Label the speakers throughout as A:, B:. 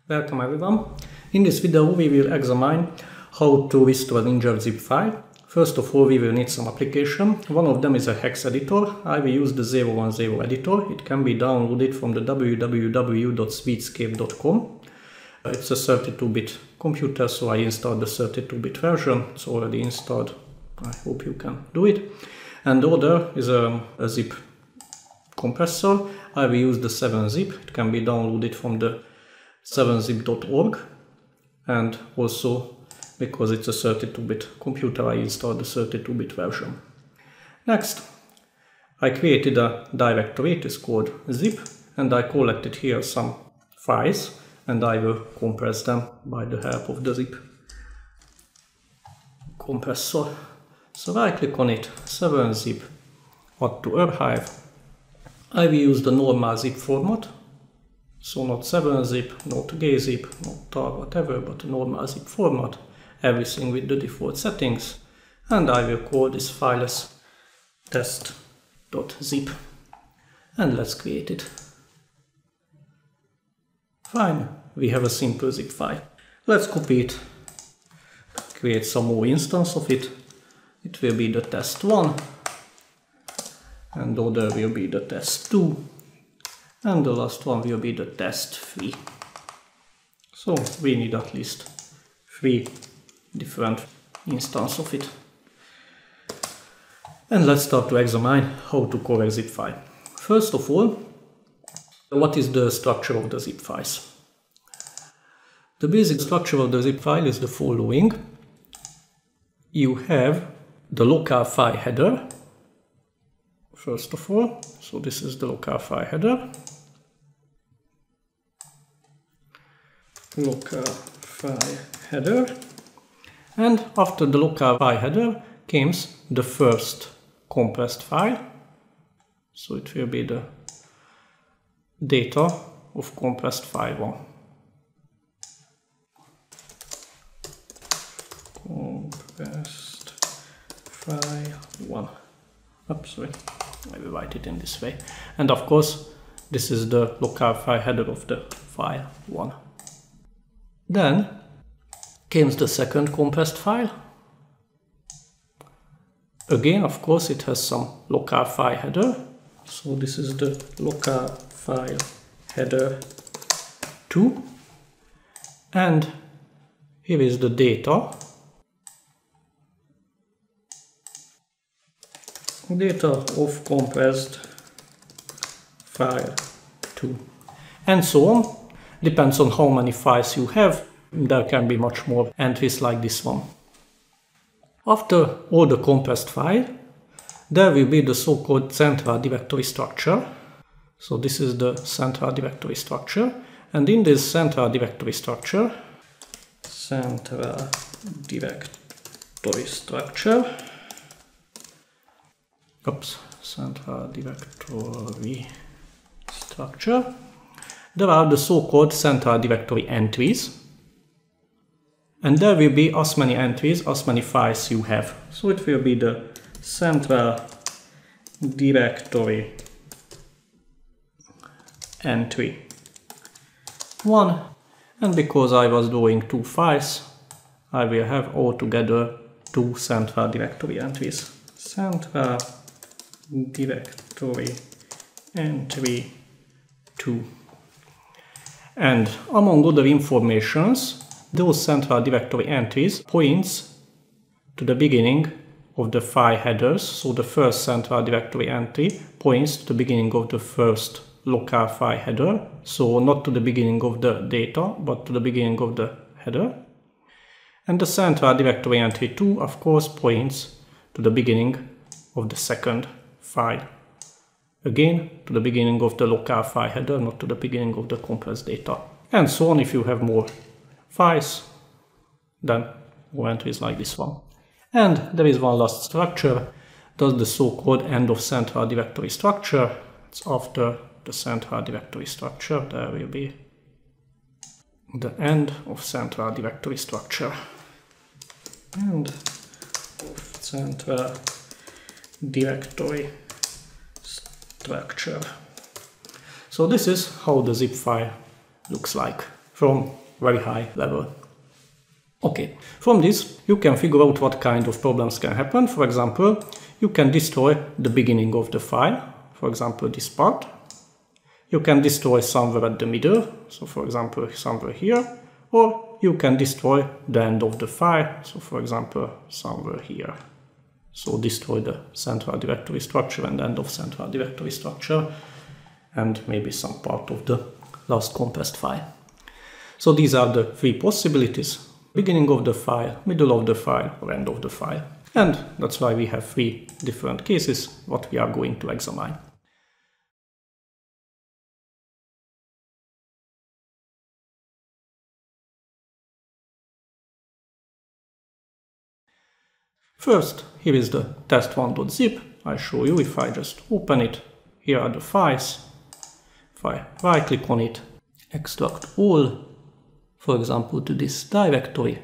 A: Welcome everyone. In this video we will examine how to restore an injured zip file. First of all, we will need some application. One of them is a hex editor. I will use the 010 editor. It can be downloaded from the www.sweetscape.com. It's a 32-bit computer, so I installed the 32-bit version. It's already installed. I hope you can do it. And the other is a zip compressor. I will use the 7-zip. It can be downloaded from the 7zip.org, and also because it's a 32-bit computer, I installed the 32-bit version. Next, I created a directory. It is called zip, and I collected here some files, and I will compress them by the help of the zip compressor. So right click on it, 7zip, add to archive. I will use the normal zip format. So not 7zip, not gzip, not tar, whatever, but a normal zip format. Everything with the default settings. And I will call this file as test.zip. And let's create it. Fine, we have a simple zip file. Let's copy it. Create some more instance of it. It will be the test1. And the other will be the test2. And the last one will be the test3. So we need at least 3 different instances of it. And let's start to examine how to correct zip file. First of all, what is the structure of the zip files? The basic structure of the zip file is the following. You have the local file header. First of all, so this is the local file header. Local file header. And after the local file header comes the first compressed file. So it will be the data of compressed file 1. Compressed file 1. Oops, sorry. I will write it in this way. And of course, this is the local file header of the file 1. Then comes the second compressed file. Again, of course, it has some local file header. So this is the local file header 2. And here is the data. Data of compressed file 2, and so on. Depends on how many files you have. There can be much more entries like this one. After all the compressed file, there will be the so-called central directory structure. So this is the central directory structure, and in this central directory structure, central directory structure, there are the so-called central directory entries, and there will be as many entries as many files you have. So it will be the central directory entry 1, and because I was doing 2 files, I will have altogether 2 central directory entries. Central directory entry 2. And among other informations, those central directory entries points to the beginning of the file headers. So the first central directory entry points to the beginning of the first local file header. So not to the beginning of the data, but to the beginning of the header. And the central directory entry 2, of course, points to the beginning of the second file. Again, to the beginning of the local file header, not to the beginning of the compressed data. And so on. If you have more files, then more entries like this one. And there is one last structure. That's the so-called end of central directory structure. It's after the central directory structure. There will be the end of central directory structure. End of central directory structure. So this is how the zip file looks like. from very high level. Okay, from this you can figure out what kind of problems can happen. For example, you can destroy the beginning of the file, for example this part. You can destroy somewhere at the middle, so for example somewhere here, or you can destroy the end of the file, so for example somewhere here. So destroy the central directory structure and end of central directory structure, and maybe some part of the last compressed file. So these are the three possibilities: beginning of the file, middle of the file, or end of the file. And that's why we have three different cases what we are going to examine. First, here is the test1.zip. I show you if I just open it. Here are the files. If I right click on it, extract all, for example to this directory.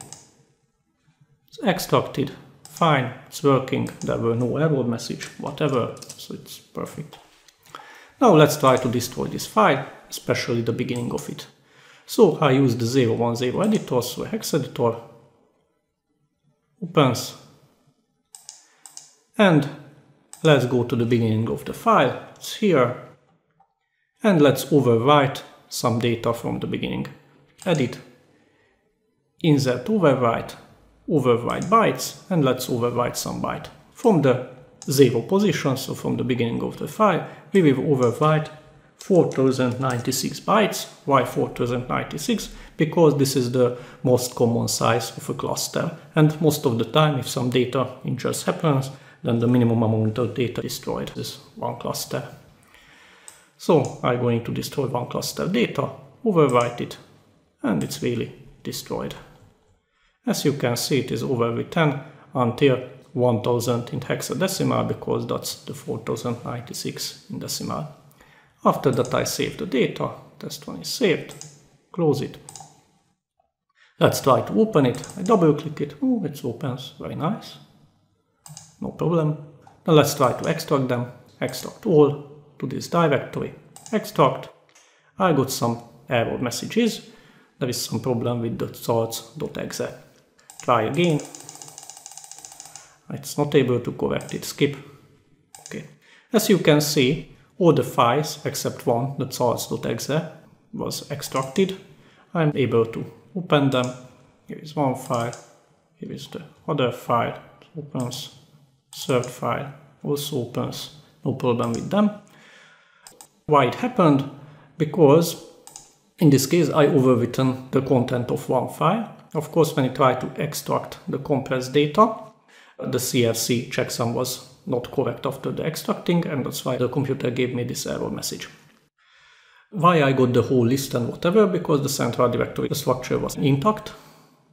A: It's extracted, fine, it's working, there were no error message, whatever, so it's perfect. Now let's try to destroy this file, especially the beginning of it. So I use the 010 editor, so hex editor, opens, and let's go to the beginning of the file, it's here, and let's overwrite some data from the beginning. Edit, insert overwrite, overwrite bytes, and let's overwrite some byte. From the 0 position, so from the beginning of the file, we will overwrite 4096 bytes. Why 4096? Because this is the most common size of a cluster, and most of the time if some data injures happens, then the minimum amount of data destroyed is one cluster. So I'm going to destroy one cluster data, overwrite it, and it's really destroyed. As you can see, it is overwritten until 1000 in hexadecimal, because that's the 4096 in decimal. After that I save the data, test1 is saved, close it. Let's try to open it. I double click it, oh, it opens, very nice, no problem. Now let's try to extract them, extract all to this directory, extract. I got some error messages, there is some problem with the source.exe. Try again, it's not able to correct it, skip. Okay, as you can see, all the files except one, the source.exe, was extracted. I'm able to open them. Here is one file, here is the other file, it opens, third file also opens, no problem with them. Why it happened? Because in this case I overwritten the content of one file. Of course, when I try to extract the compressed data, the CFC checksum was not correct after the extracting, and that's why the computer gave me this error message. Why I got the whole list and whatever? Because the central directory structure was intact,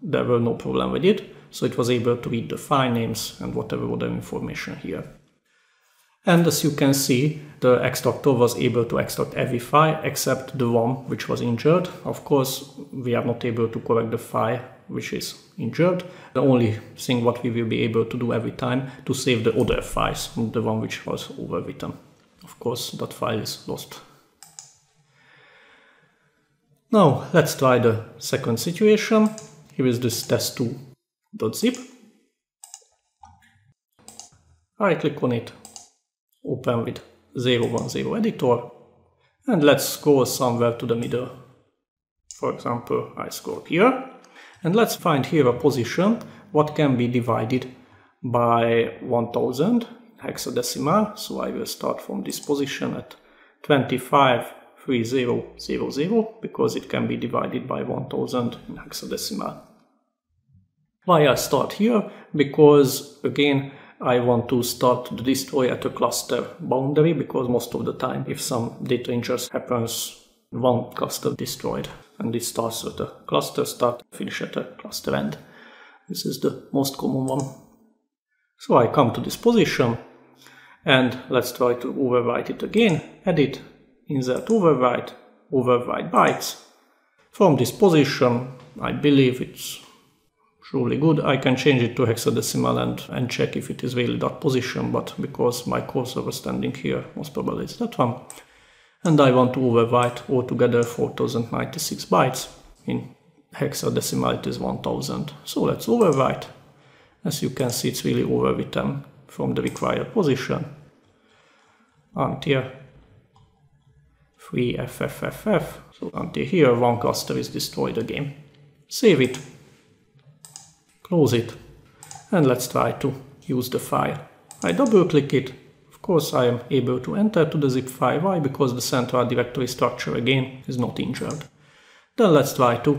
A: there were no problem with it, so it was able to read the file names and whatever other information here. And as you can see, the extractor was able to extract every file except the one which was injured. Of course, we are not able to correct the file which is injured. The only thing what we will be able to do every time to save the other files, the one which was overwritten. Of course, that file is lost. Now, let's try the second situation. Here is this test2.zip. I click on it. Open with 010 editor, and let's scroll somewhere to the middle. For example, I scroll here, and let's find here a position what can be divided by 1000 hexadecimal. So I will start from this position at 253000 because it can be divided by 1000 in hexadecimal. Why I start here? Because again, I want to start to destroy at a cluster boundary, because most of the time if some data injures happens, one cluster destroyed, and it starts at a cluster start, finish at a cluster end. This is the most common one. So I come to this position, and let's try to overwrite it again. Edit, insert overwrite, overwrite bytes. From this position, I believe it's surely good. I can change it to hexadecimal and check if it is really that position, but because my cursor was standing here, most probably it's that one. And I want to overwrite altogether 4096 bytes. in hexadecimal it is 1000. So let's overwrite. As you can see, it's really overwritten from the required position until 3FFFF. So until here, one cluster is destroyed again. Save it, close it, and let's try to use the file. I double click it. Of course, I am able to enter to the zip file. Why? Because the central directory structure again is not injured. Then let's try to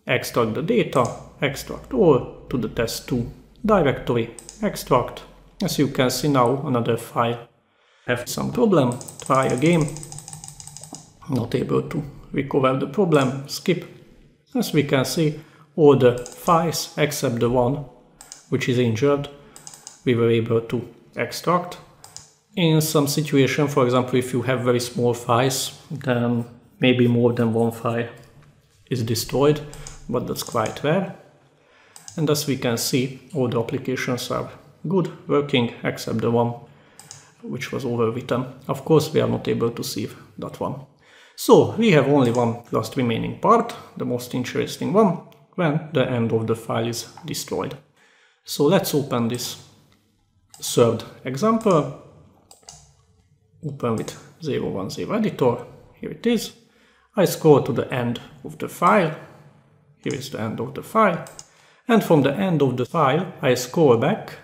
A: extract the data, extract all to the test2 directory, extract. As you can see now, another file have some problem. Try again. Not able to recover the problem. Skip. As we can see, all the files except the one which is injured, we were able to extract. In some situation, for example, if you have very small files, then maybe more than one file is destroyed, but that's quite rare. And as we can see, all the applications are good, working, except the one which was overwritten. Of course, we are not able to save that one. So we have only one last remaining part, the most interesting one, when the end of the file is destroyed. So let's open this third example. Open with 010 editor. Here it is. I scroll to the end of the file. Here is the end of the file. And from the end of the file, I scroll back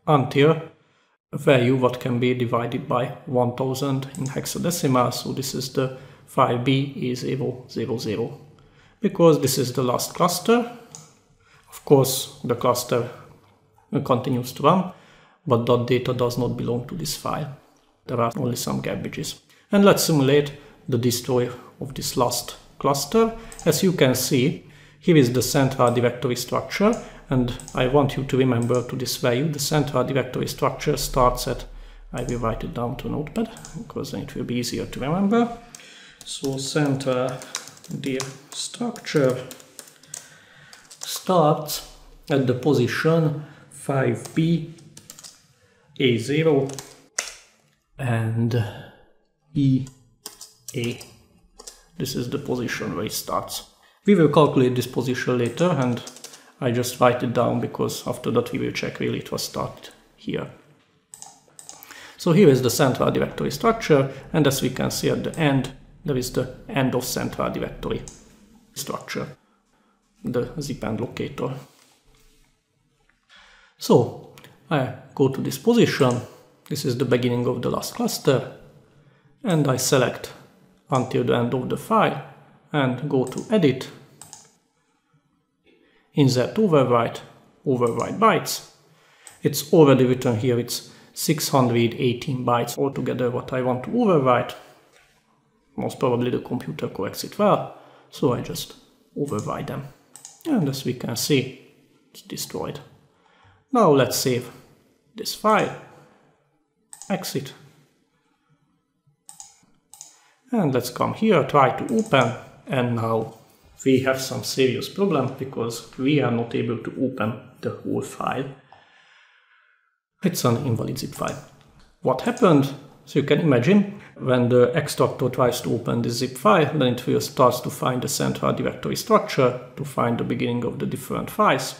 A: until a value what can be divided by 1000 in hexadecimal. So this is the file B000. Because this is the last cluster. Of course, the cluster continues to run, but that data does not belong to this file. There are only some garbages. And let's simulate the destroy of this last cluster. As you can see, here is the central directory structure, and I want you to remember to this value, the central directory structure starts at, I will write it down to notepad, because then it will be easier to remember. So central dir structure starts at the position 5B A0 and EA. This is the position where it starts. We will calculate this position later, and I just write it down because after that we will check really it was started here. So here is the central directory structure, and as we can see at the end, there is the end of central directory structure, the zip end locator. So I go to this position. This is the beginning of the last cluster, and I select until the end of the file and go to edit, insert overwrite, overwrite bytes. It's already written here, it's 618 bytes altogether what I want to overwrite. Most probably the computer corrects it well, so I just overwrite them. And as we can see, it's destroyed. Now let's save this file, exit, and let's come here, try to open, and now we have some serious problem because we are not able to open the whole file. It's an invalid zip file. What happened? So you can imagine when the extractor tries to open this zip file, then it will start to find the central directory structure to find the beginning of the different files,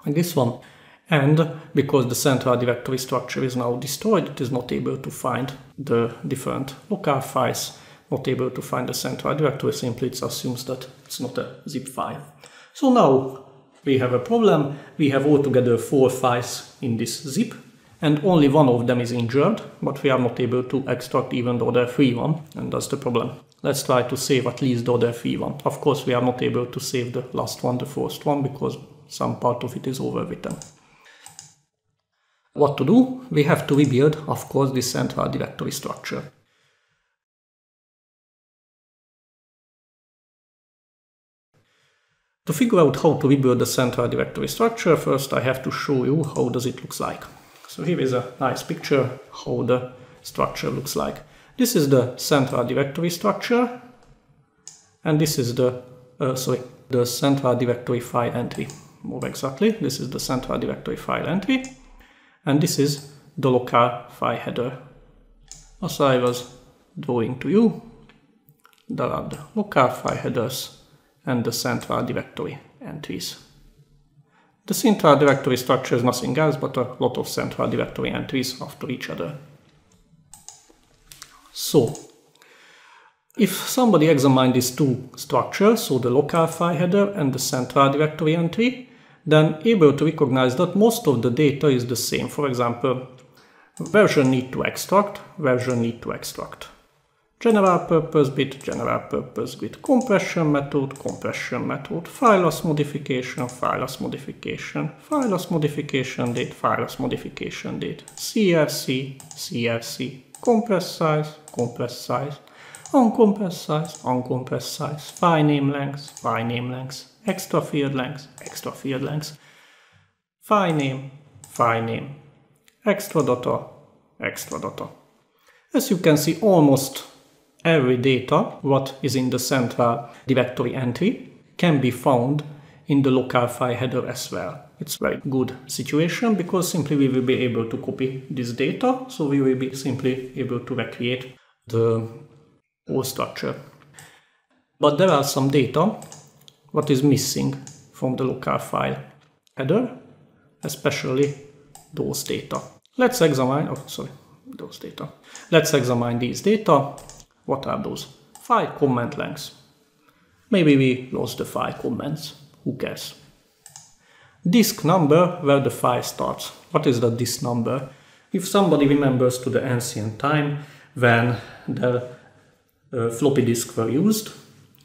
A: like this one. And because the central directory structure is now destroyed, it is not able to find the different local files, not able to find the central directory, simply it assumes that it's not a zip file. So now we have a problem. We have altogether 4 files in this zip, and only one of them is injured, but we are not able to extract even the other 3 one, and that's the problem. Let's try to save at least the other 3 one. Of course, we are not able to save the last one, the first one, because some part of it is overwritten. What to do? We have to rebuild, of course, this central directory structure. To figure out how to rebuild the central directory structure, first I have to show you how does it looks like. So here is a nice picture how the structure looks like. This is the central directory structure, and this is the central directory file entry. More exactly, this is the central directory file entry, and this is the local file header. As I was drawing to you, there are the local file headers and the central directory entries. The central directory structure is nothing else but a lot of central directory entries after each other. So, if somebody examines these two structures, so the local file header and the central directory entry, then able to recognize that most of the data is the same. For example, version need to extract, version need to extract. General purpose bit, compression method, fileless modification, fileless modification date, CRC, compress size, uncompressed size, file name length, extra field length, file name, extra data. As you can see, almost every data what is in the central directory entry can be found in the local file header as well. It's a very good situation because simply we will be able to copy this data, so we will be simply able to recreate the whole structure. But there are some data what is missing from the local file header, especially those data. Let's examine these data. What are those? File comment lengths. Maybe we lost the file comments. Who cares? Disk number, where the file starts. What is the disk number? If somebody remembers to the ancient time when the floppy disks were used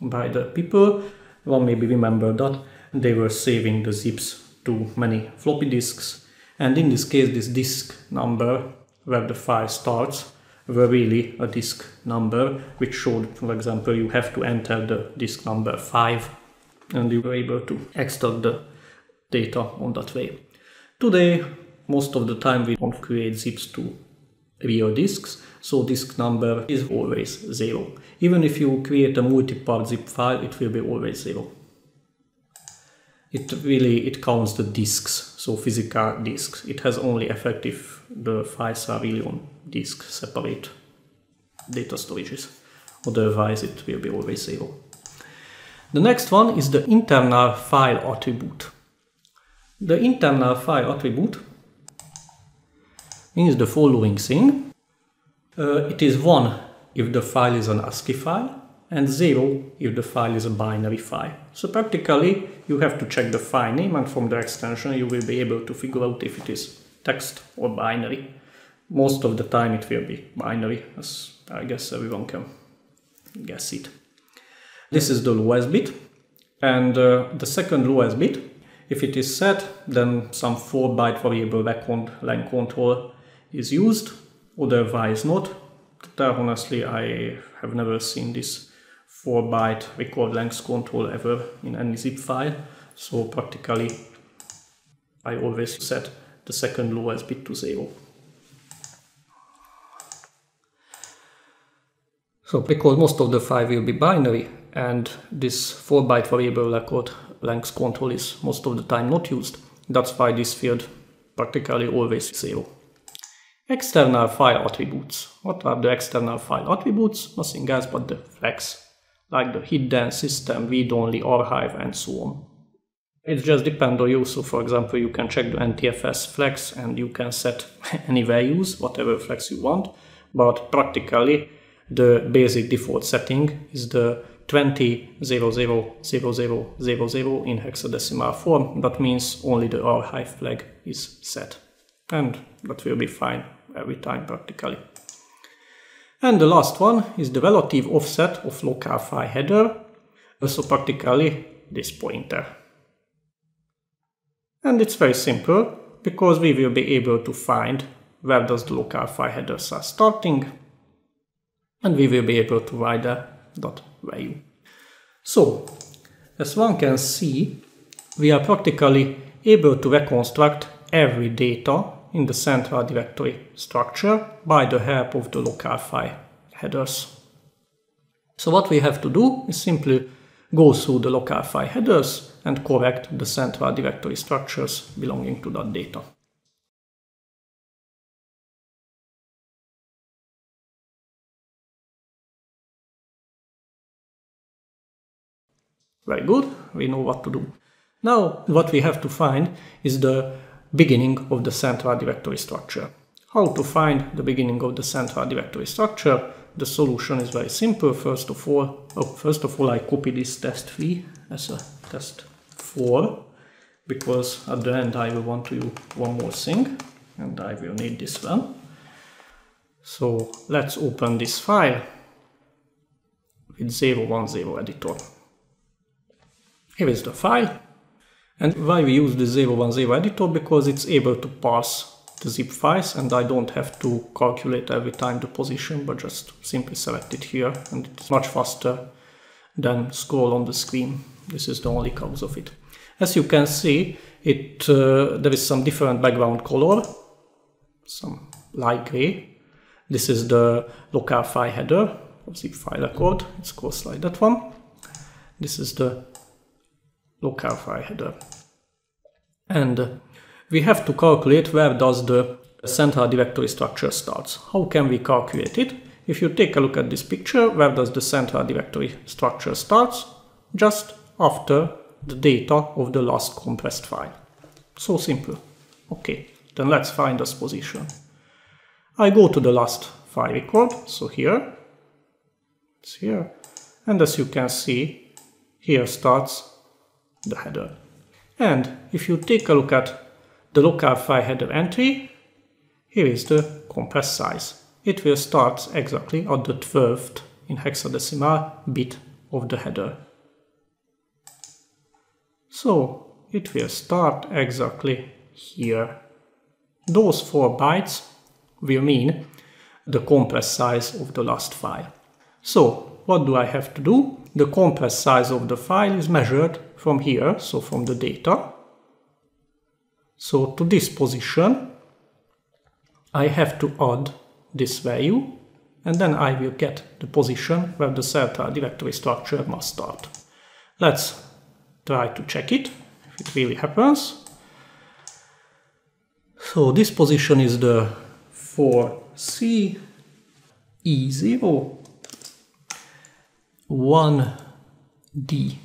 A: by the people, one maybe remember that they were saving the zips to many floppy disks, and in this case this disk number where the file starts were really a disk number which showed, for example, you have to enter the disk number 5 and you were able to extract the data on that way. Today, most of the time we don't create zips to real disks, so disk number is always 0. Even if you create a multi-part zip file, it will be always 0. It counts the disks, so physical disks. It has only effect if the files are really on disk, separate data storages. Otherwise it will be always 0. The next one is the internal file attribute. The internal file attribute means the following thing. It is 1 if the file is an ASCII file and 0 if the file is a binary file. So practically you have to check the file name, and from the extension you will be able to figure out if it is text or binary. Most of the time it will be binary, as I guess everyone can guess it. This is the lowest bit, and the second lowest bit, if it is set, then some 4-byte variable length control is used, otherwise not. Honestly, I have never seen this 4-byte record length control ever in any zip file, so practically I always set the second lowest bit to 0. So because most of the file will be binary and this 4-byte variable record length control is most of the time not used, that's why this field practically always 0. External file attributes. What are the external file attributes? Nothing else but the flags, like the hidden, system, read-only, archive, and so on. It just depends on you. So for example, you can check the NTFS flags and you can set any values, whatever flags you want, but practically the basic default setting is the 20.00.00.00 in hexadecimal form. That means only the archive flag is set, and that will be fine every time practically. And the last one is the relative offset of local file header, also practically this pointer. And it's very simple because we will be able to find where does the local file headers are starting, and we will be able to write the dot value. So, as one can see, we are practically able to reconstruct every data in the central directory structure by the help of the local file headers. So what we have to do is simply go through the local file headers and correct the central directory structures belonging to that data. Very good, we know what to do. Now what we have to find is the beginning of the central directory structure. How to find the beginning of the central directory structure? The solution is very simple. First of all, I copy this test 3 as a test 4, because at the end I will want to use one more thing, and I will need this one. So let's open this file with 010 editor. Here is the file, and why we use the 010 editor? Because it's able to parse the zip files, and I don't have to calculate every time the position, but just simply select it here, and it's much faster than scroll on the screen. This is the only cause of it. As you can see, there is some different background color, some light gray. This is the local file header of zip file record. It's close like that one. This is the local file header. And we have to calculate where does the central directory structure starts. How can we calculate it? If you take a look at this picture, where does the central directory structure starts? Just after the data of the last compressed file. So simple. Okay, then let's find this position. I go to the last file record, so here, it's here, and as you can see, here starts the header. And if you take a look at the local file header entry, here is the compress size. It will start exactly at the 12th in hexadecimal bit of the header. So it will start exactly here. Those 4 bytes will mean the compress size of the last file. So what do I have to do? The compress size of the file is measured from here, so from the data. So to this position, I have to add this value, and then I will get the position where the central directory structure must start. Let's try to check it, if it really happens. So this position is the 4C E0 1D.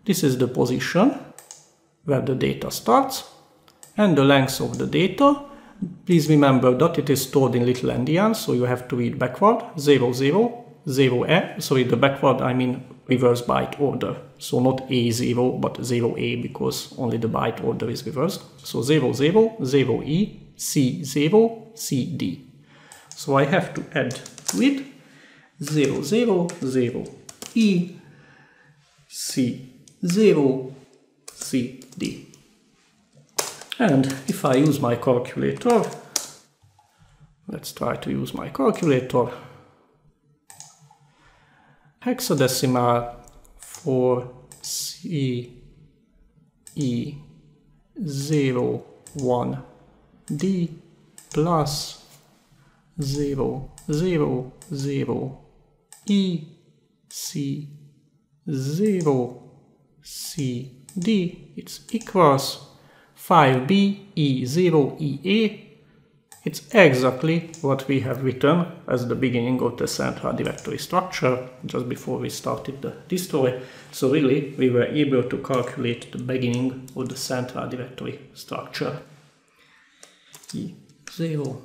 A: This is the position where the data starts, and the length of the data. Please remember that it is stored in little endian, so you have to read backward. 0A, sorry, the backward I mean reverse byte order. So not A0 but 0A, because only the byte order is reversed. So 00, 0E, C0, CD. So I have to add to it 000 E, C0, CD. And if I use my calculator, let's try to use my calculator. Hexadecimal 4C E0 1D plus 000 EC0 CD, it's equals 5B E0 EA. It's exactly what we have written as the beginning of the central directory structure just before we started the distro. So really we were able to calculate the beginning of the central directory structure. E0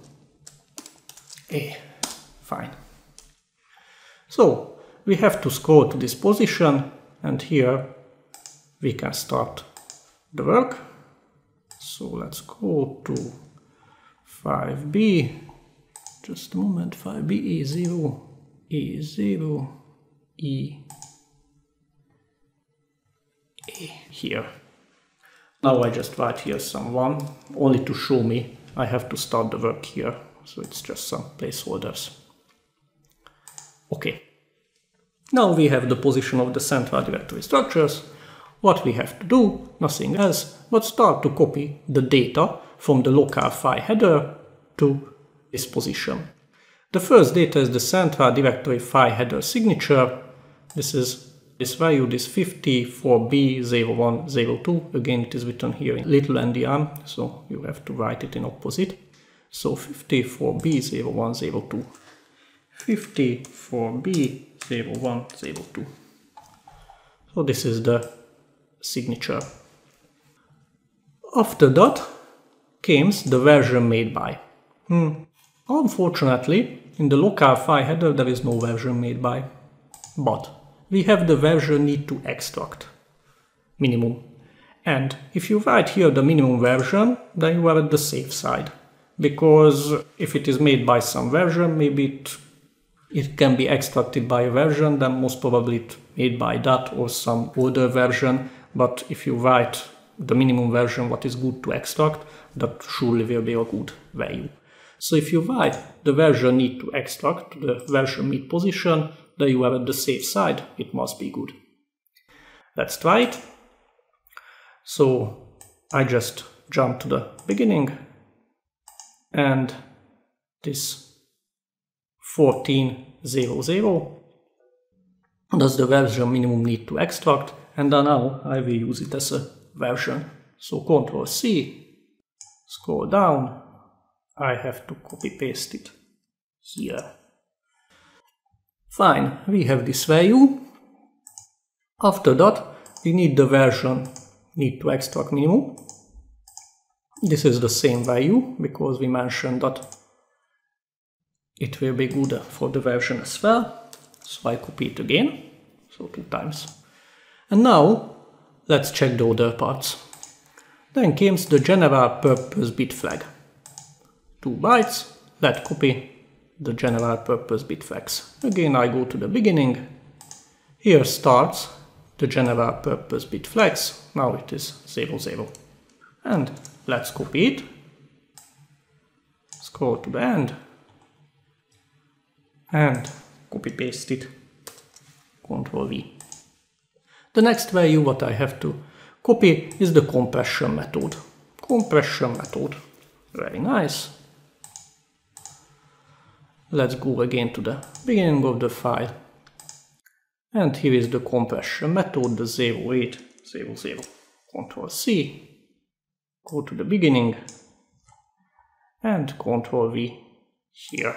A: A. Fine. So we have to scroll to this position, and here we can start the work. So let's go to 5B, just a moment, 5B E0, E0, E, A, here. Now I just write here some 1, only to show me I have to start the work here, so it's just some placeholders. Okay, now we have the position of the central directory structures. What we have to do, nothing else, but start to copy the data from the local file header to this position. The first data is the central directory file header signature. This is this value, this 54B0102. Again, it is written here in little endian, so you have to write it in opposite. So 54B0102. 54B0102. 0102. So this is the signature. After that comes the version made by. Unfortunately, in the local file header there is no version made by, but we have the version need to extract minimum. And if you write here the minimum version, then you are at the safe side. Because if it is made by some version, maybe it can be extracted by a version, then most probably it's made by that or some older version. But if you write the minimum version, what is good to extract, that surely will be a good value. So if you write the version need to extract to the version mid position, then you are at the safe side, it must be good. Let's try it. So I just jump to the beginning, and this 1400, that's the version minimum need to extract, and then now I will use it as a version. So Ctrl C, scroll down, I have to copy paste it here. Fine, we have this value. After that we need the version need to extract minimum. This is the same value because we mentioned that it will be good for the version as well. So I copy it again, so 2 times. And now let's check the other parts. Then comes the general purpose bit flag. 2 bytes, let's copy the general purpose bit flags. Again I go to the beginning, here starts the general purpose bit flags, now it is 00. And let's copy it, scroll to the end, and copy paste it, Ctrl V. The next value what I have to copy is the compression method. Compression method, very nice. Let's go again to the beginning of the file. And here is the compression method, the 0800. Ctrl C, go to the beginning, and Ctrl V here.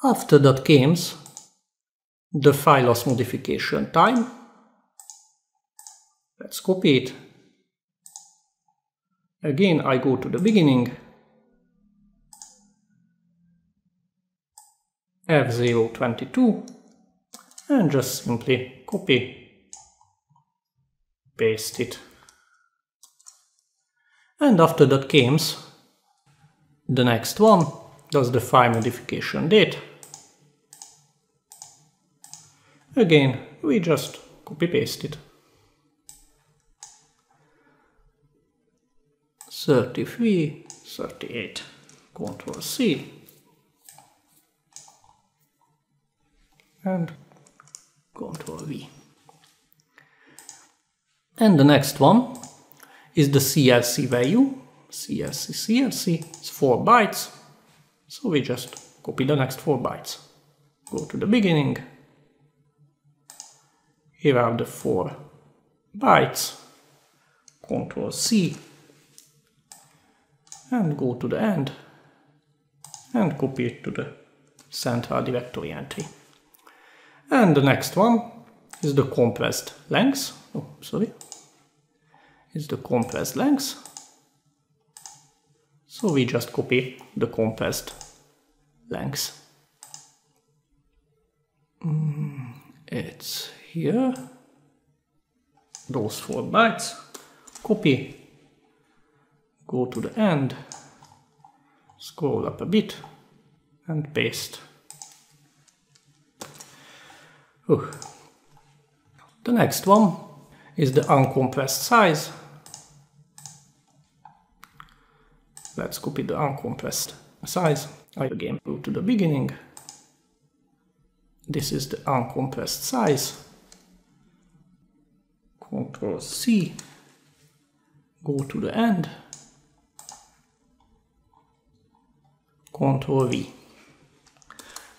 A: After that comes the file as modification time. Let's copy it. Again I go to the beginning, F022, and just simply copy, paste it. And after that comes the next one, that's the file modification date. Again, we just copy paste it. 33, 38, Ctrl C, and Ctrl V. And the next one is the CLC value. CLC, it's 4 bytes. So we just copy the next 4 bytes. Go to the beginning. Here are the 4 bytes. Ctrl C. And go to the end. And copy it to the central directory entry. And the next one is the compressed length. Oh, sorry. Is the compressed length. So we just copy the compressed length. It's here. Those 4 bytes. Copy. Go to the end. Scroll up a bit and paste. The next one is the uncompressed size. Let's copy the uncompressed size. I again go to the beginning. This is the uncompressed size. Ctrl C. Go to the end. Ctrl V.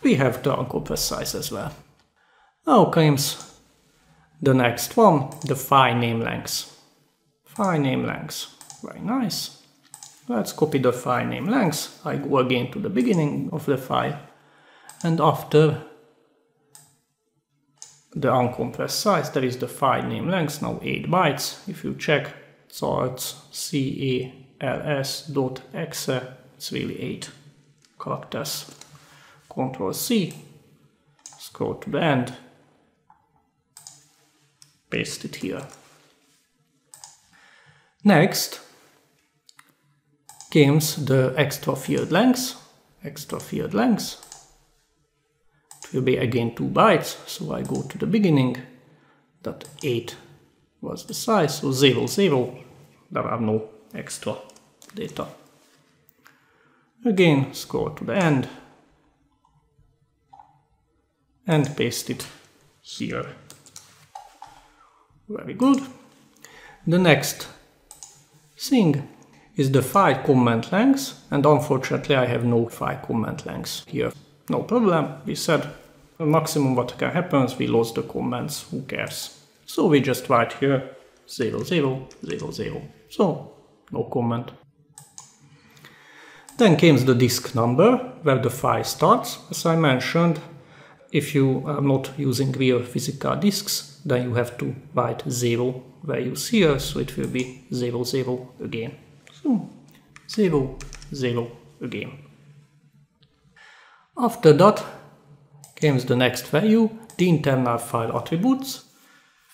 A: We have the uncompressed size as well. Now comes the next one, the file name length. File name length, very nice. Let's copy the file name length. I go again to the beginning of the file And after the uncompressed size, there is the file name length, now 8 bytes. If you check charts cals.exe, it's really 8 characters. Ctrl C, scroll to the end, paste it here. Next comes the extra field length. Extra field length. It will be again 2 bytes, so I go to the beginning. That 8 was the size, so 0, 0. There are no extra data. Again, scroll to the end and paste it here. Very good. The next thing is the file comment length, and unfortunately I have no file comment length here. No problem, we said the maximum what can happen is we lost the comments, who cares. So we just write here 0, 0, 0, 0. So no comment. Then comes the disk number, where the file starts. As I mentioned, if you are not using real physical disks, then you have to write 0 values here, so it will be 0, 0 again. So 0, 0 again. After that comes the next value, the internal file attributes.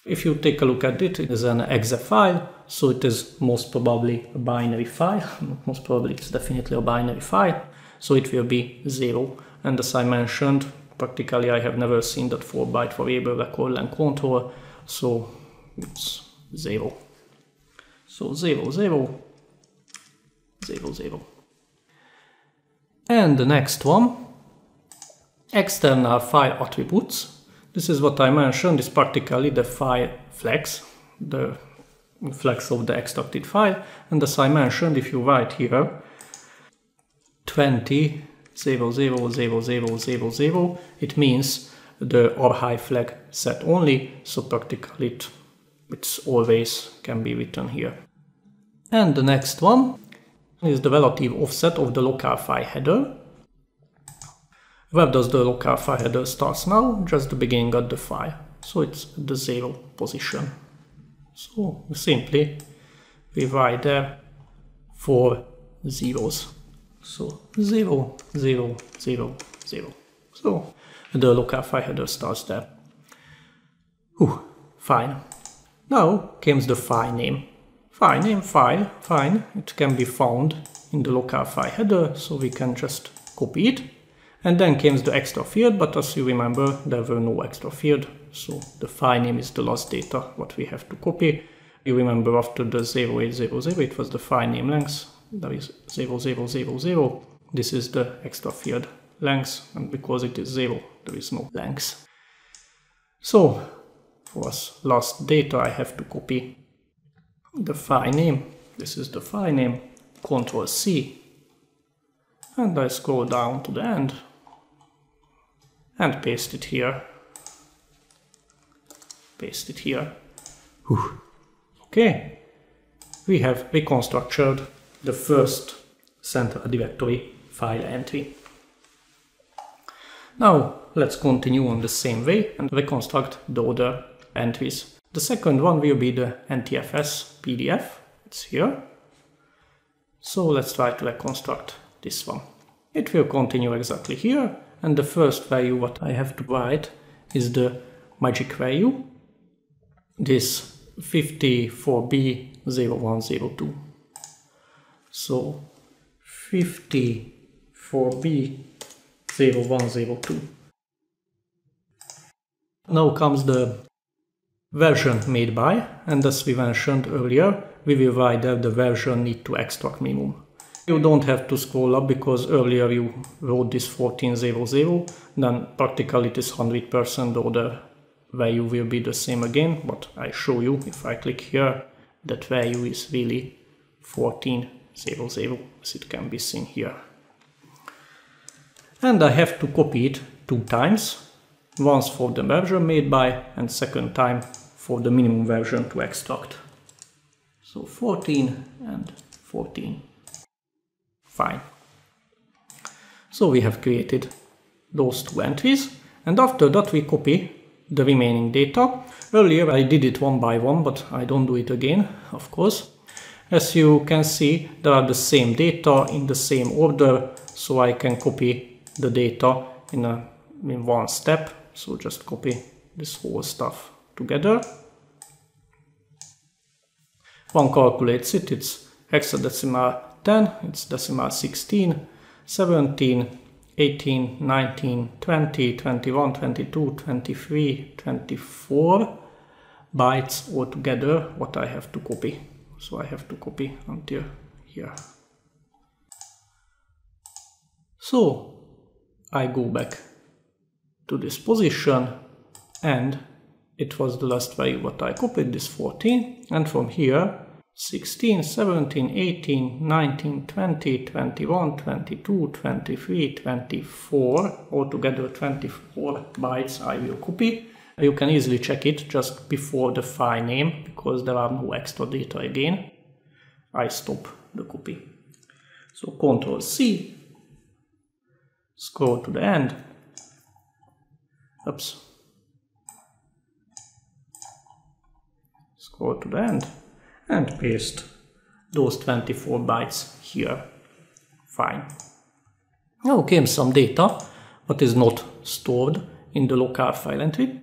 A: If you take a look at it, it is an exe file, so it is most probably a binary file. Most probably it's definitely a binary file, so it will be 0. And as I mentioned, practically I have never seen that 4-byte variable record length control, so it's 0. So 0, 0, 0, 0. And the next one, external file attributes. This is what I mentioned, is practically the file flags, the flags of the extracted file. And as I mentioned, if you write here 20 0, 0, 0, 0, 0, 0, it means the archive flag set only, so practically it's always can be written here. And the next one is the relative offset of the local file header. Where does the local file header starts now? Just the beginning of the file. So it's the 0 position. So simply we write there 4 zeros. So 0, 0, 0, 0. So the local file header starts there. Fine. Now comes the file name. File name, file, fine. It can be found in the local file header, so we can just copy it. And then comes the extra field, but as you remember, there were no extra field, so the file name is the last data what we have to copy. You remember after the 0800, it was the file name length. That is 0000. This is the extra field length, and because it is 0, there is no length. So for last data, I have to copy the file name. This is the file name. Ctrl C, and I scroll down to the end and paste it here. Paste it here. Okay, we have reconstructed the first central directory file entry. Now let's continue on the same way and reconstruct the other entries. The second one will be the NTFS PDF. It's here. So let's try to reconstruct this one. It will continue exactly here, and the first value what I have to write is the magic value, this 54B0102. So 54B0102. Now comes the version made by, and as we mentioned earlier, we will write there the version need to extract minimum. You don't have to scroll up because earlier you wrote this 1400, then practically it is 100%, the other value will be the same again, but I show you if I click here, that value is really 1400, as it can be seen here. And I have to copy it 2 times, once for the version made by and second time for the minimum version to extract. So 14 and 14. Fine. So we have created those two entries, and after that we copy the remaining data. Earlier I did it one by one, but I don't do it again, of course. As you can see, there are the same data in the same order, so I can copy the data in one step. So just copy this whole stuff together. One calculates it, it's hexadecimal 10, it's decimal 16, 17, 18, 19, 20, 21, 22, 23, 24 bytes altogether what I have to copy. So I have to copy until here. So I go back to this position, and it was the last value what I copied, this 14, and from here 16, 17, 18, 19, 20, 21, 22, 23, 24, altogether 24 bytes I will copy. You can easily check it just before the file name, because there are no extra data again. I stop the copy. So Ctrl C, scroll to the end, oops, scroll to the end, and paste those 24 bytes here. Fine. Now came some data, but is not stored in the local file entry.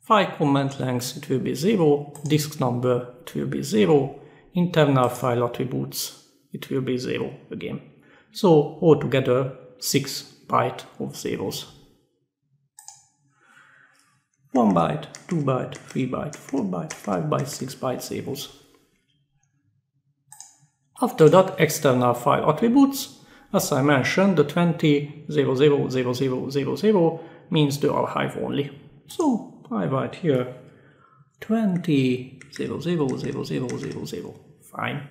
A: File comment length, it will be 0, disk number, it will be 0, internal file attributes, it will be 0 again. So altogether 6 bytes of zeros. 1 byte, 2 byte, 3 byte, 4 byte, 5 byte, 6 byte zeros. After that, external file attributes, as I mentioned, the 20, 00, 00, 00 means the archive only. So I write here 20, 00, 00, 00. Fine.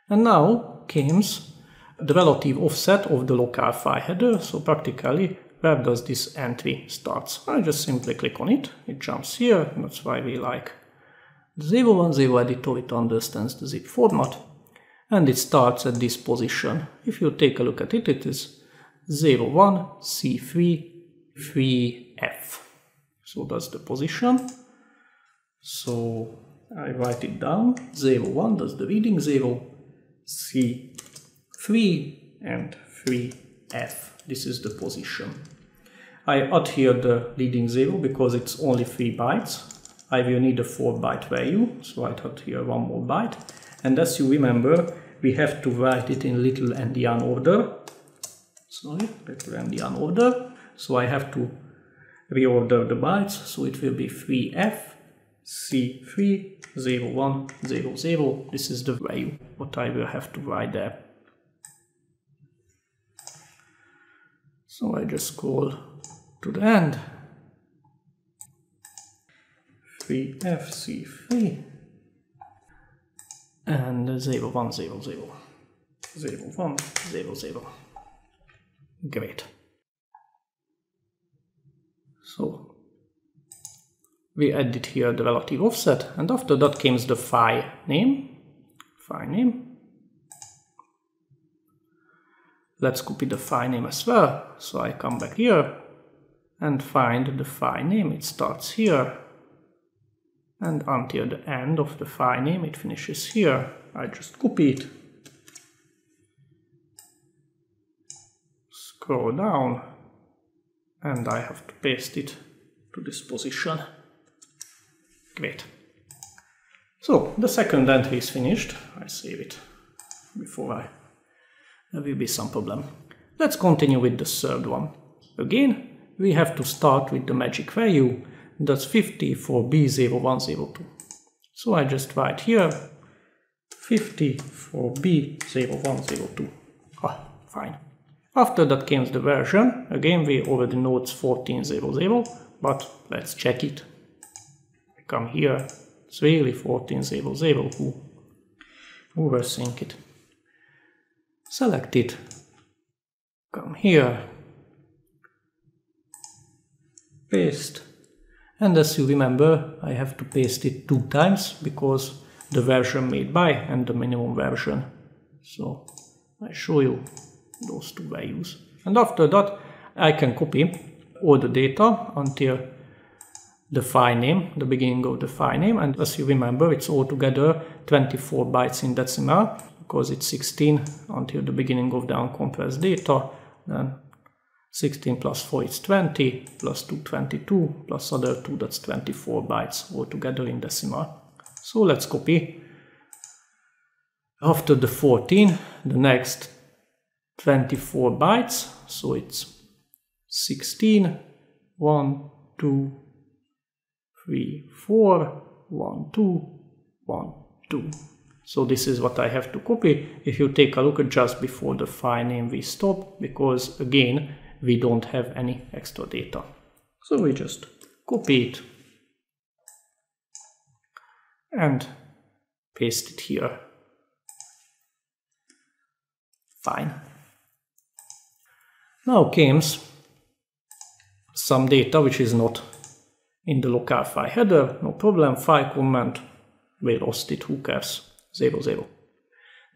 A: And now comes the relative offset of the local file header. So practically, where does this entry start? I just simply click on it. It jumps here. That's why we like the 010 editor. It understands the zip format. And it starts at this position. If you take a look at it, it is 01, C3, 3F. So that's the position. So I write it down. 01, that's the reading 0, C3 and 3F. This is the position. I add here the leading 0 because it's only 3 bytes. I will need a 4 byte value, so I add here 1 more byte. And as you remember, we have to write it in little endian order. Sorry, little endian order. So I have to reorder the bytes, so it will be 3F, C3, 01, 00. This is the value what I will have to write there. So I just scroll to the end. 3F, C3, and 01, 00, 01, 00. Great. So we added here the relative offset, and after that comes the file name. File name. Let's copy the file name as well. So I come back here and find the file name. It starts here, and until the end of the file name it finishes here. I just copy it, scroll down, and I have to paste it to this position. Great. So the second entry is finished. I save it before there will be some problem. Let's continue with the third one. Again, we have to start with the magic value. That's 50 for B0102. So I just write here 50 for B0102. Fine. After that comes the version. Again, we already know it's 1400, but let's check it. I come here. It's really 1400. Who overthink it? Select it. Come here. Paste. And as you remember, I have to paste it 2 times because the version made by and the minimum version. So I show you those 2 values. And after that, I can copy all the data until the file name, the beginning of the file name, and as you remember, it's altogether 24 bytes in decimal, because it's 16 until the beginning of the uncompressed data, then 16 plus 4 is 20, plus 2, 22, plus other 2, that's 24 bytes altogether in decimal. So let's copy. After the 14, the next 24 bytes, so it's 16, 1, 2, 3, 4, 1, 2, 1, 2. So this is what I have to copy. If you take a look at just before the file name, we stop, because again, we don't have any extra data. So we just copy it and paste it here. Fine. Now comes some data which is not in the local file header. No problem, file comment, we lost it, who cares, 00.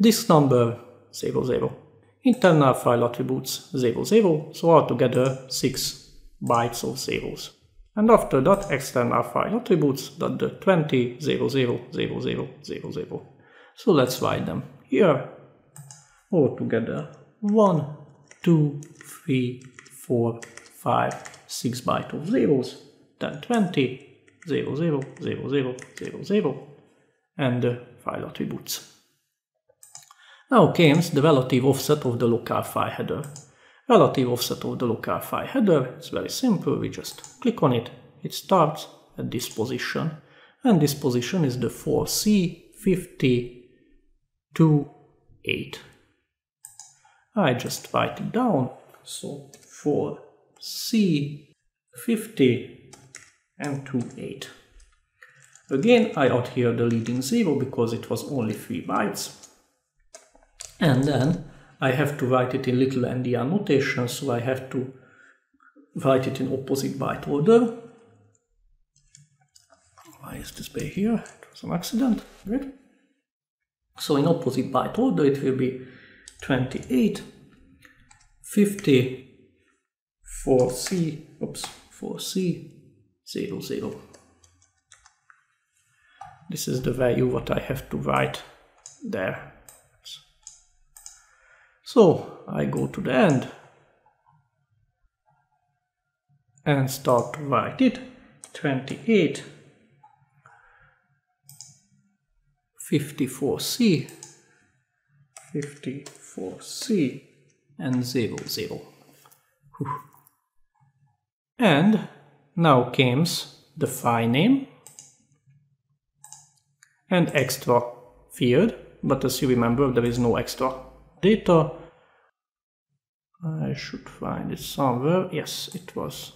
A: Disk number 00. Internal file attributes 00, so altogether 6 bytes of zeros. And after that, external file attributes that the 20, 00, 00, 00. So let's write them here. Altogether 1, 2, 3, 4, 5, 6 bytes of zeros, then 20, 00, 00, 00, and the file attributes. Now comes the relative offset of the local file header. Relative offset of the local file header, it's very simple, we just click on it, it starts at this position, and this position is the 4C5028. I just write it down, so 4C50 and 28. Again, I add here the leading 0 because it was only 3 bytes. And then I have to write it in little endian notation, so I have to write it in opposite byte order. Why is this by here? It was an accident. Great. So in opposite byte order it will be 28, 50, 4C, 00. This is the value what I have to write there. So I go to the end and start to write it. 28, 54C, 54C, and 00. And now comes the file name and extra field, but as you remember, there is no extra data. I should find it somewhere. Yes, it was,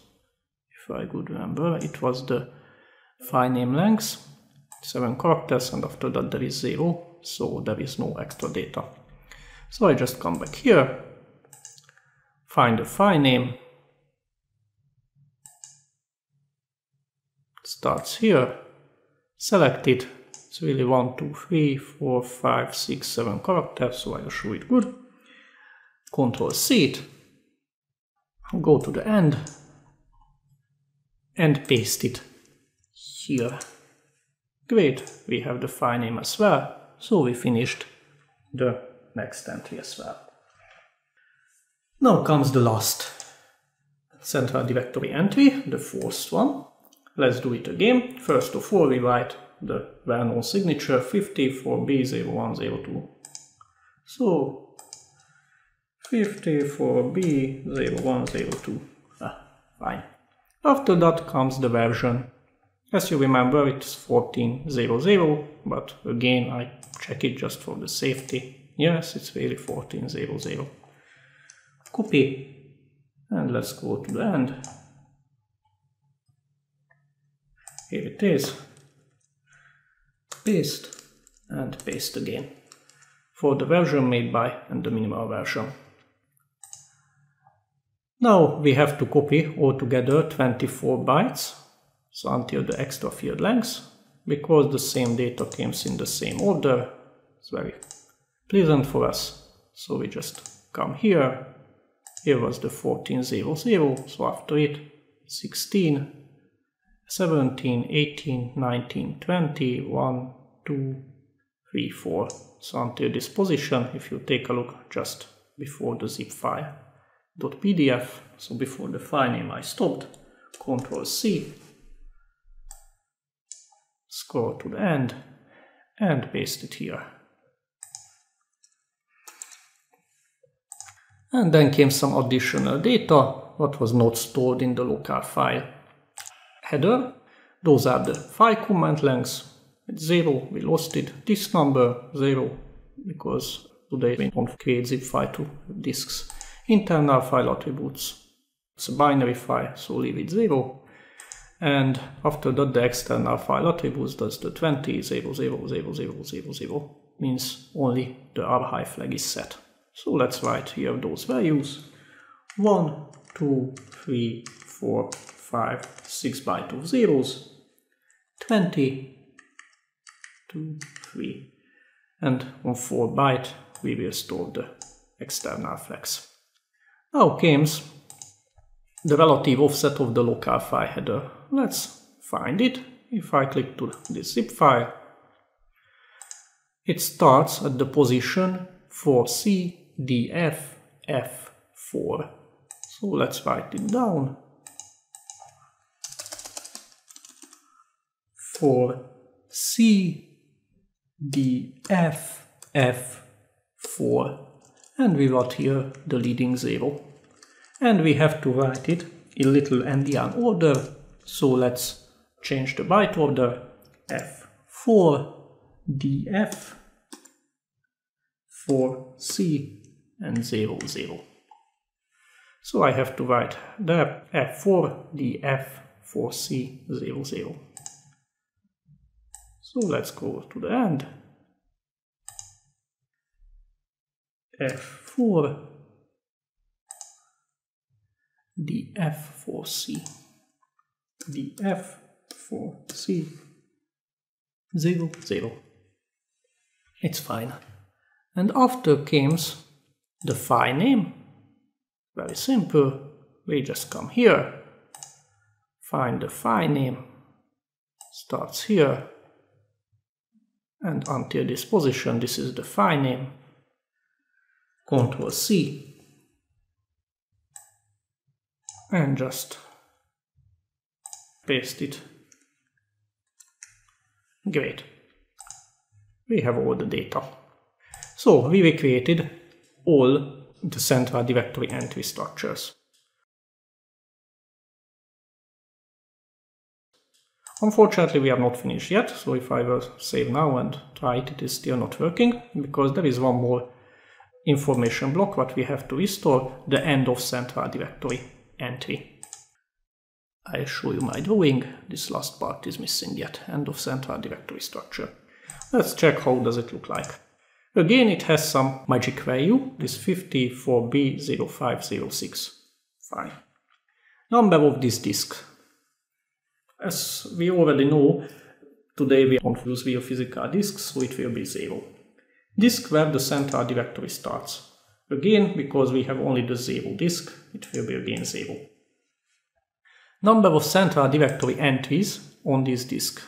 A: if I could remember, it was the file name length, 7 characters, and after that there is 0, so there is no extra data. So I just come back here, find the file name, starts here, select it. It's really 1, 2, 3, 4, 5, 6, 7 characters, so I'll show it good. Ctrl-C it, go to the end, and paste it here. Great, we have the file name as well, so we finished the next entry as well. Now comes the last central directory entry, the fourth one. Let's do it again. First of all, we write the well-known signature 54B0102. So 54B0102. Fine. After that comes the version. As you remember, it's 1400, but again I check it just for the safety. Yes, it's really 1400. Copy, and let's go to the end. Here it is. Paste and paste again for the version made by and the minimal version. Now we have to copy altogether 24 bytes, so until the extra field length, because the same data comes in the same order. It's very pleasant for us. So we just come here, Here was the 1400, so after it 16, 17, 18, 19, 20, 1, 2, 3, 4. So until this position, if you take a look just before the zip file .pdf, so before the file name I stopped, Ctrl C, scroll to the end and paste it here. And then came some additional data what was not stored in the local file header. Those are the file comment lengths. It's 0, we lost it. Disk number 0, because today we don't create zip file to disks. Internal file attributes. It's a binary file, so leave it 0. And after that, the external file attributes, that's the 20, 0, 0, 0, 0, 0, 0, means only the archive flag is set. So let's write here those values. 1, 2, 3, 4, 5, 6 bytes of zeros, 20, 2, 3, and on 4 byte we will store the external flags. Now comes the relative offset of the local file header. Let's find it. If I click to this zip file, it starts at the position 4CDF F4. So let's write it down. 4CDF F4. And we got here the leading 0. And we have to write it in little endian order. So let's change the byte order. F4 DF 4C and 0, 0. So I have to write the F4 DF 4C 0, 0. So let's go to the end. F4 DF4C DF4C 0, 0. It's fine. And after comes the file name. Very simple. We just come here, find the file name, starts here, and until this position, this is the file name. Ctrl C. And just paste it. Great. We have all the data. So we recreated all the central directory entry structures. Unfortunately, we are not finished yet, so if I will save now and try it, it is still not working, because there is one more information block what we have to restore, the end of central directory entry. I'll show you my drawing. This last part is missing yet, end of central directory structure. Let's check how does it look like. Again, it has some magic value, this 54B0506. Fine. Number of this disk. As we already know, today we don't use real physical disks, so it will be 0. Disk where the central directory starts. Again, because we have only the 0 disk, it will be again 0. Number of central directory entries on this disk.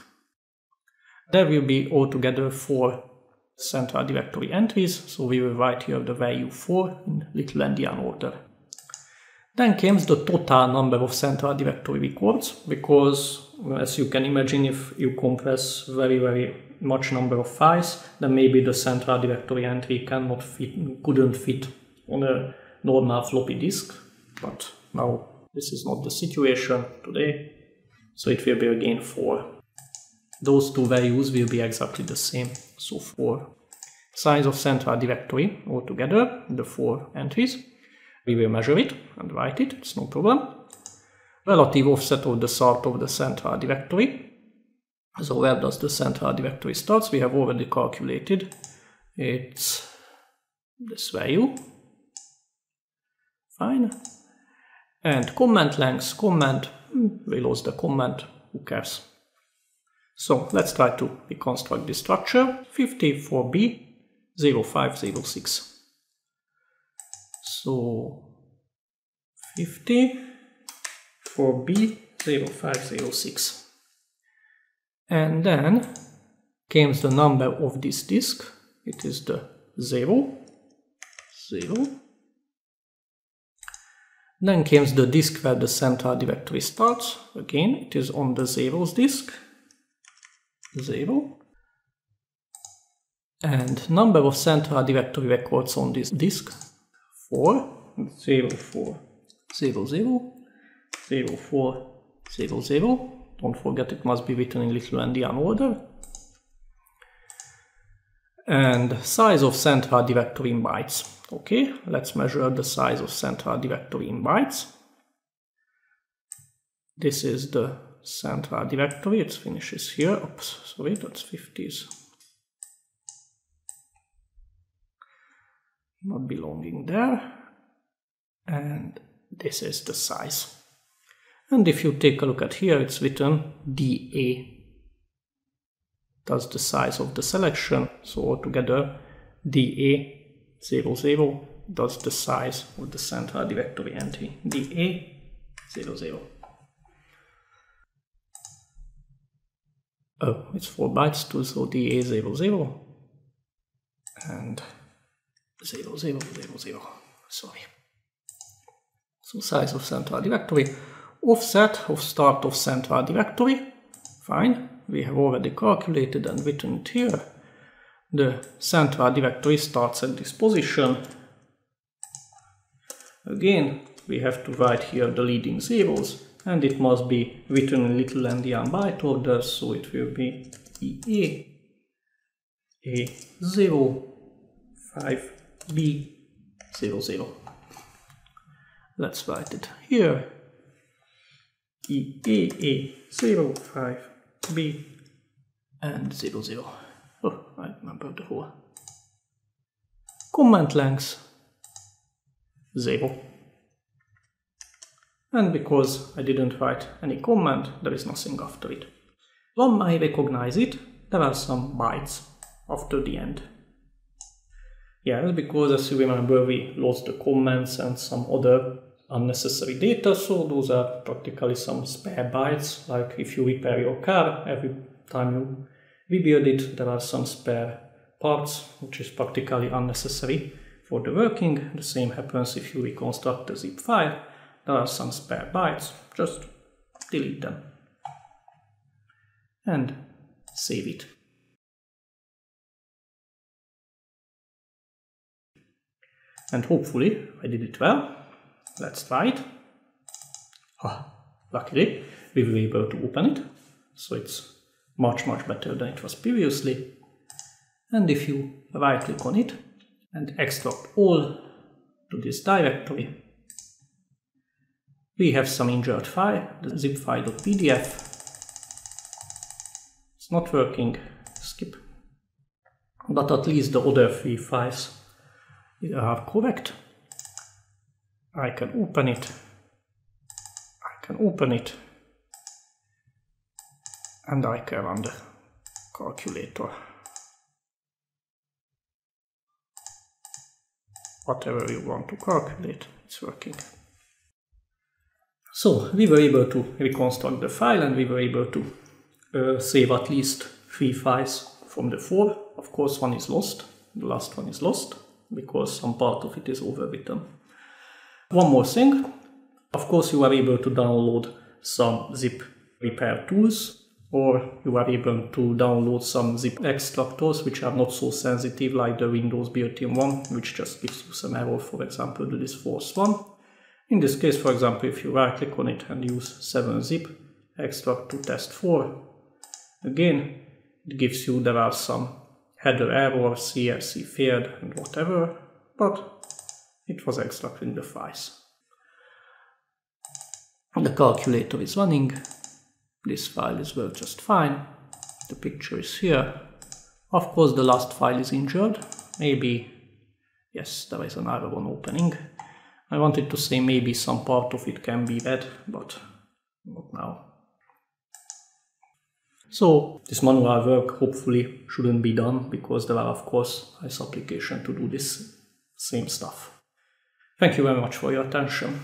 A: There will be altogether 4 central directory entries, so we will write here the value 4 in little endian order. Then comes the total number of central directory records, because as you can imagine, if you compress very much number of files, then maybe the central directory entry couldn't fit on a normal floppy disk. But now this is not the situation today, so it will be again 4. Those two values will be exactly the same, so 4. Size of central directory altogether, the 4 entries. We will measure it and write it, it's no problem. Relative offset of the start of the central directory. So where does the central directory start? We have already calculated. It's this value. Fine. And comment length, comment, we lost the comment, who cares? So let's try to reconstruct this structure. 54B 0506. So 50 for B0506. And then comes the number of this disk. It is the 0, 0. Then comes the disk where the central directory starts. Again, it is on the zeros disk, 0. And number of central directory records on this disk, 4, 0, 4, 0, 0, 0, 4, 0, 0. Don't forget it must be written in little endian order. And size of central directory in bytes. Okay, let's measure the size of central directory in bytes. This is the central directory, it finishes here. Oops, sorry, that's 50s. Not belonging there. And this is the size. And if you take a look at here, it's written DA. That's the size of the selection. So altogether, DA00, that's the size of the central directory entry. DA00. Oh, it's 4 bytes too, so DA00 and 0000. Sorry. So size of central directory. Offset of start of central directory. Fine. We have already calculated and written it here. The central directory starts at this position. Again, we have to write here the leading zeros, and it must be written in little endian byte order, so it will be EA A0 5B00. Let's write it here. EA A0 5B and 00. Oh, I remember the whole. Comment length 0. And because I didn't write any comment, there is nothing after it. One may recognize it, there are some bytes after the end. Yes, because as you remember, we lost the comments and some other unnecessary data, so those are practically some spare bytes. Like if you repair your car, every time you rebuild it, there are some spare parts, which is practically unnecessary for the working. The same happens if you reconstruct the zip file. There are some spare bytes, just delete them and save it. And hopefully I did it well. Let's try it. Luckily we were able to open it, so it's much better than it was previously. And if you right click on it and extract all to this directory, we have some injured file, the zip file.pdf. It's not working, skip. But at least the other 3 files are correct. I can open it. And I can run the calculator. Whatever you want to calculate, it's working. So we were able to reconstruct the file, and we were able to save at least 3 files from the 4. Of course, one is lost. The last one is lost because some part of it is overwritten. One more thing. Of course, you are able to download some zip repair tools, or you are able to download some zip extractors which are not so sensitive, like the Windows built-in one, which just gives you some error, for example, this force one. In this case, for example, if you right click on it and use 7-zip extract to test 4, again, it gives you there are some header error, CRC failed and whatever, but it was extracting the files. The calculator is running. This file is worked just fine. The picture is here. Of course, the last file is injured. Maybe, yes, there is an error on opening. I wanted to say maybe some part of it can be read, but not now. So this manual work hopefully shouldn't be done, because there are, of course, nice applications to do this same stuff. Thank you very much for your attention.